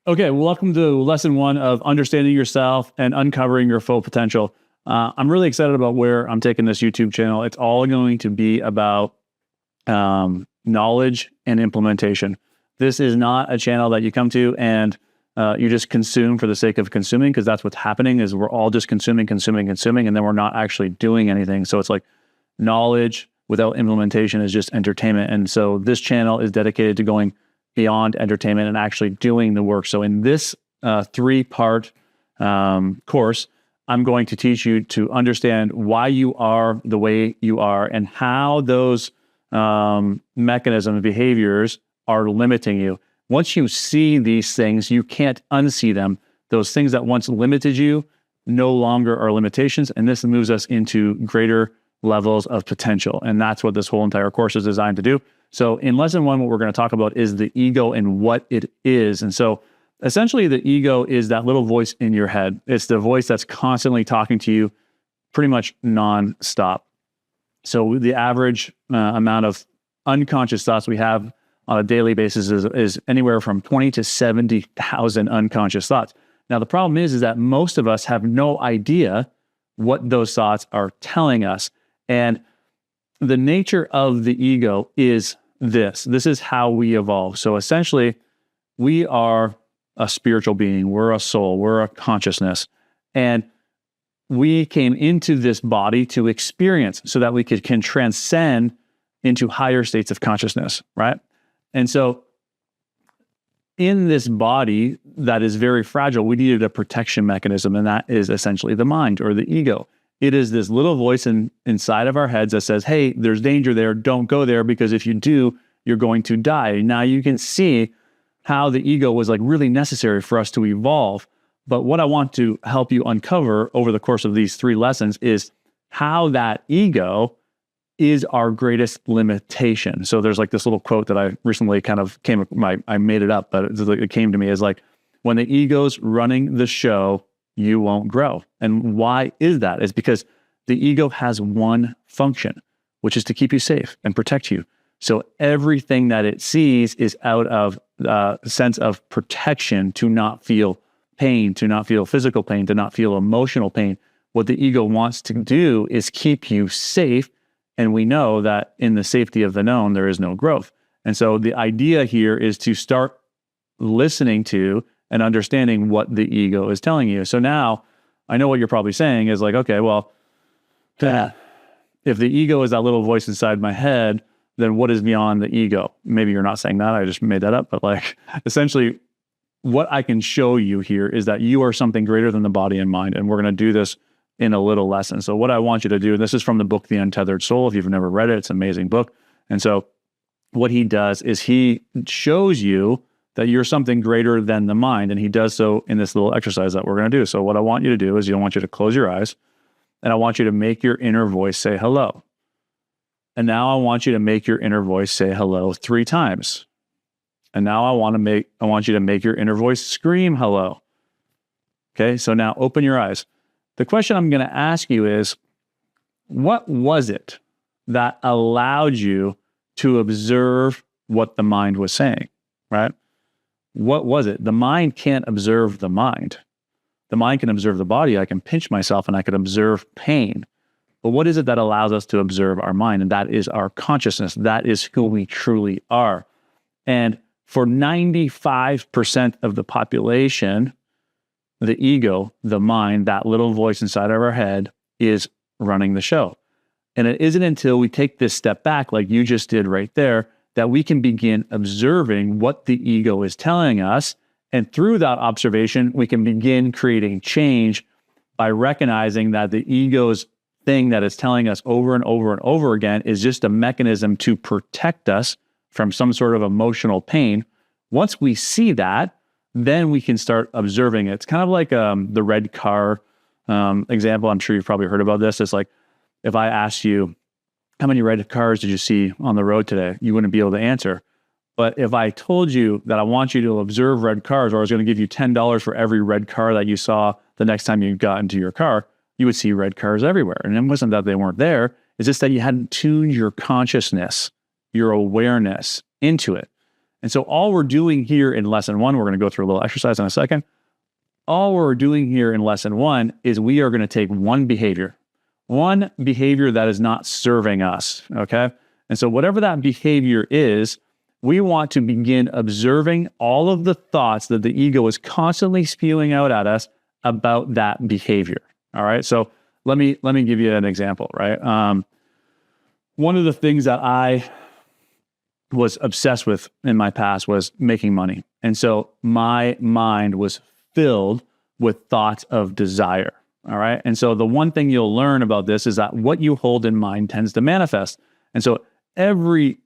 Okay, well, welcome to lesson one of understanding yourself and uncovering your full potential. I'm really excited about where I'm taking this YouTube channel. It's all going to be about knowledge and implementation. This is not a channel that you come to and you just consume for the sake of consuming, because that's what's happening is we're all just consuming, and then we're not actually doing anything. So it's like knowledge without implementation is just entertainment. And so this channel is dedicated to going beyond entertainment and actually doing the work. So in this three-part course, I'm going to teach you to understand why you are the way you are and how those mechanisms, behaviors are limiting you. Once you see these things, you can't unsee them. Those things that once limited you no longer are limitations, and this moves us into greater levels of potential. And that's what this whole entire course is designed to do. So in lesson one, what we're going to talk about is the ego and what it is. And so essentially the ego is that little voice in your head. It's the voice that's constantly talking to you pretty much nonstop. So the average amount of unconscious thoughts we have on a daily basis is anywhere from 20 to 70,000 unconscious thoughts. Now, the problem is that most of us have no idea what those thoughts are telling us. And the nature of the ego is this. This is how we evolve. So essentially, we are a spiritual being. We're a soul. We're a consciousness. And we came into this body to experience so that we can transcend into higher states of consciousness, right? And so in this body that is very fragile, we needed a protection mechanism, and that is essentially the mind or the ego. It is this little voice inside of our heads that says, hey, there's danger there. Don't go there, because if you do, you're going to die. Now you can see how the ego was like really necessary for us to evolve. But what I want to help you uncover over the course of these three lessons is how that ego is our greatest limitation. So there's like this little quote that I recently I made it up, but it came to me as like, when the ego's running the show, you won't grow. And why is that? It's because the ego has one function, which is to keep you safe and protect you. So everything that it sees is out of a sense of protection, to not feel pain, to not feel physical pain, to not feel emotional pain. What the ego wants to do is keep you safe. And we know that in the safety of the known, there is no growth. And so the idea here is to start listening to and understanding what the ego is telling you. So now I know what you're probably saying is like, okay, well, if the ego is that little voice inside my head, then what is beyond the ego? Maybe you're not saying that, I just made that up, but like essentially what I can show you here is that you are something greater than the body and mind. And we're going to do this in a little lesson. So what I want you to do, and this is from the book, The Untethered Soul. If you've never read it, it's an amazing book. And so what he does is he shows you that you're something greater than the mind. And he does so in this little exercise that we're going to do. So what I want you to do is I want you to close your eyes, and I want you to make your inner voice say hello. And now I want you to make your inner voice say hello 3 times. And now I want you to make your inner voice scream hello. Okay, so now open your eyes. The question I'm going to ask you is, what was it that allowed you to observe what the mind was saying, right? What was it? The mind can't observe the mind. The mind can observe the body. I can pinch myself and I can observe pain. But what is it that allows us to observe our mind? And that is our consciousness. That is who we truly are. And for 95% of the population, the ego, the mind, that little voice inside of our head is running the show. And it isn't until we take this step back, like you just did right there, that we can begin observing what the ego is telling us. And through that observation, we can begin creating change by recognizing that the ego's thing that is telling us over and over and over again is just a mechanism to protect us from some sort of emotional pain. Once we see that, then we can start observing it. It's kind of like the red car example. I'm sure you've probably heard about this. It's like, if I asked you, how many red cars did you see on the road today? You wouldn't be able to answer. But if I told you that I want you to observe red cars, or I was going to give you $10 for every red car that you saw the next time you got into your car, you would see red cars everywhere. And it wasn't that they weren't there. It's just that you hadn't tuned your consciousness, your awareness into it. And so all we're doing here in lesson one, we're going to go through a little exercise in a second. All we're doing here in lesson one is we are going to take one behavior that is not serving us, okay? And so whatever that behavior is, we want to begin observing all of the thoughts that the ego is constantly spewing out at us about that behavior, all right? So let me give you an example, right? One of the things that I was obsessed with in my past was making money. And so my mind was filled with thoughts of desire. All right. And so the one thing you'll learn about this is that what you hold in mind tends to manifest. And so every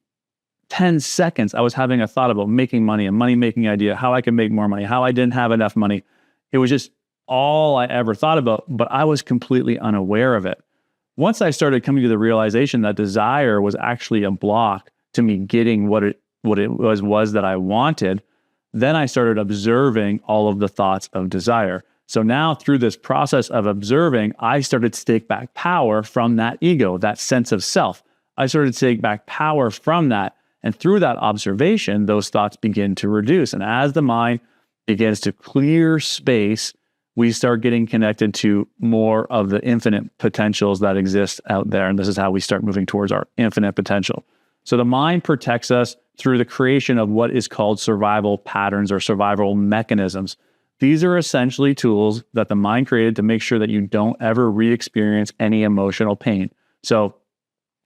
10 seconds, I was having a thought about making money, a money-making idea, how I could make more money, how I didn't have enough money. It was just all I ever thought about, but I was completely unaware of it. Once I started coming to the realization that desire was actually a block to me getting what it was that I wanted, then I started observing all of the thoughts of desire. So now through this process of observing, I started to take back power from that ego, that sense of self. I started to take back power from that. And through that observation, those thoughts begin to reduce. And as the mind begins to clear space, we start getting connected to more of the infinite potentials that exist out there. And this is how we start moving towards our infinite potential. So the mind protects us through the creation of what is called survival patterns or survival mechanisms. These are essentially tools that the mind created to make sure that you don't ever re-experience any emotional pain. So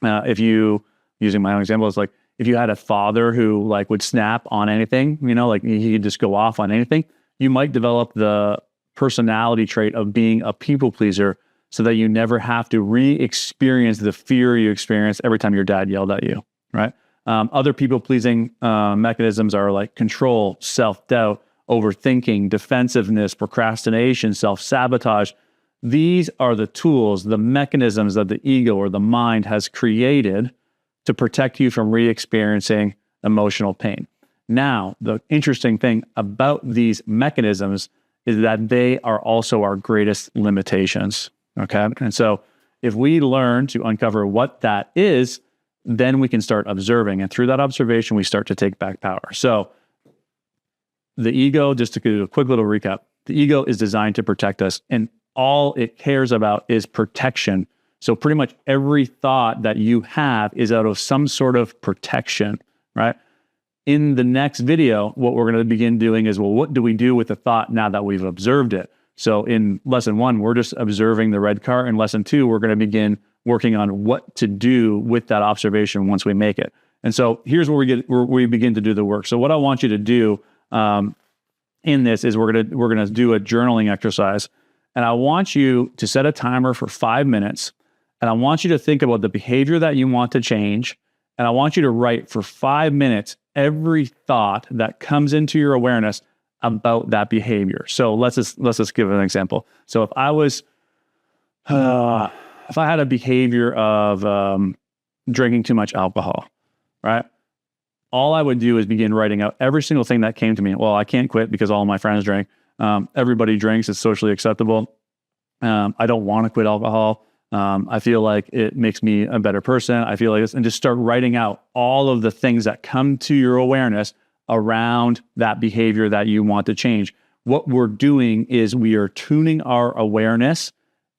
if you, using my own example, it's like if you had a father who like would snap on anything, like he could just go off on anything, you might develop the personality trait of being a people pleaser so that you never have to re-experience the fear you experienced every time your dad yelled at you, right? Other people-pleasing mechanisms are like control, self-doubt, overthinking, defensiveness, procrastination, self-sabotage. These are the tools, the mechanisms that the ego or the mind has created to protect you from re-experiencing emotional pain. Now, the interesting thing about these mechanisms is that they are also our greatest limitations, okay? And so if we learn to uncover what that is, then we can start observing. And through that observation, we start to take back power. So the ego, just to do a quick little recap, the ego is designed to protect us, and all it cares about is protection. So pretty much every thought that you have is out of some sort of protection, right? In the next video, what we're going to begin doing is, well, what do we do with the thought now that we've observed it? So in lesson one, we're just observing the red car. In lesson two, we're going to begin working on what to do with that observation once we make it. And so here's where we begin to do the work. So what I want you to do in this is we're gonna do a journaling exercise, and I want you to set a timer for 5 minutes, and I want you to think about the behavior that you want to change, and I want you to write for 5 minutes every thought that comes into your awareness about that behavior. So let's just give an example. So if I was if I had a behavior of drinking too much alcohol, right? All I would do is begin writing out every single thing that came to me. Well, I can't quit because all my friends drink. Everybody drinks. It's socially acceptable. I don't want to quit alcohol. I feel like it makes me a better person. I feel like this, and just start writing out all of the things that come to your awareness around that behavior that you want to change. What we're doing is we are tuning our awareness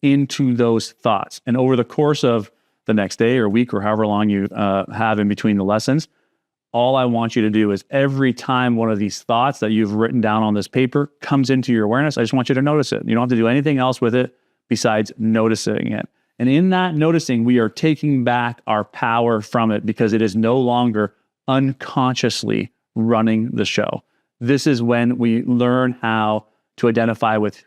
into those thoughts. And over the course of the next day or week or however long you have in between the lessons, all I want you to do is every time one of these thoughts that you've written down on this paper comes into your awareness, I just want you to notice it. You don't have to do anything else with it besides noticing it. And in that noticing, we are taking back our power from it because it is no longer unconsciously running the show. This is when we learn how to identify with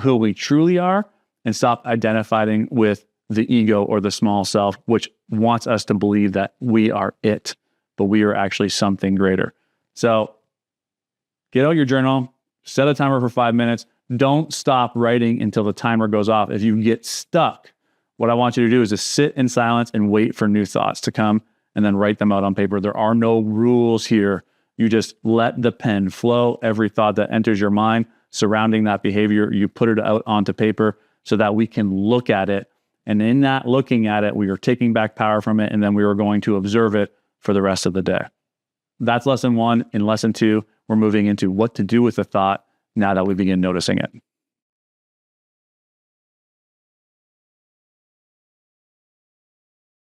who we truly are and stop identifying with the ego or the small self, which wants us to believe that we are it, but we are actually something greater. So get out your journal, set a timer for 5 minutes. Don't stop writing until the timer goes off. If you get stuck, what I want you to do is just sit in silence and wait for new thoughts to come and then write them out on paper. There are no rules here. You just let the pen flow. Every thought that enters your mind surrounding that behavior, you put it out onto paper so that we can look at it. And in that looking at it, we are taking back power from it, and then we are going to observe it for the rest of the day. that's lesson one. In lesson two, we're moving into what to do with the thought now that we begin noticing it.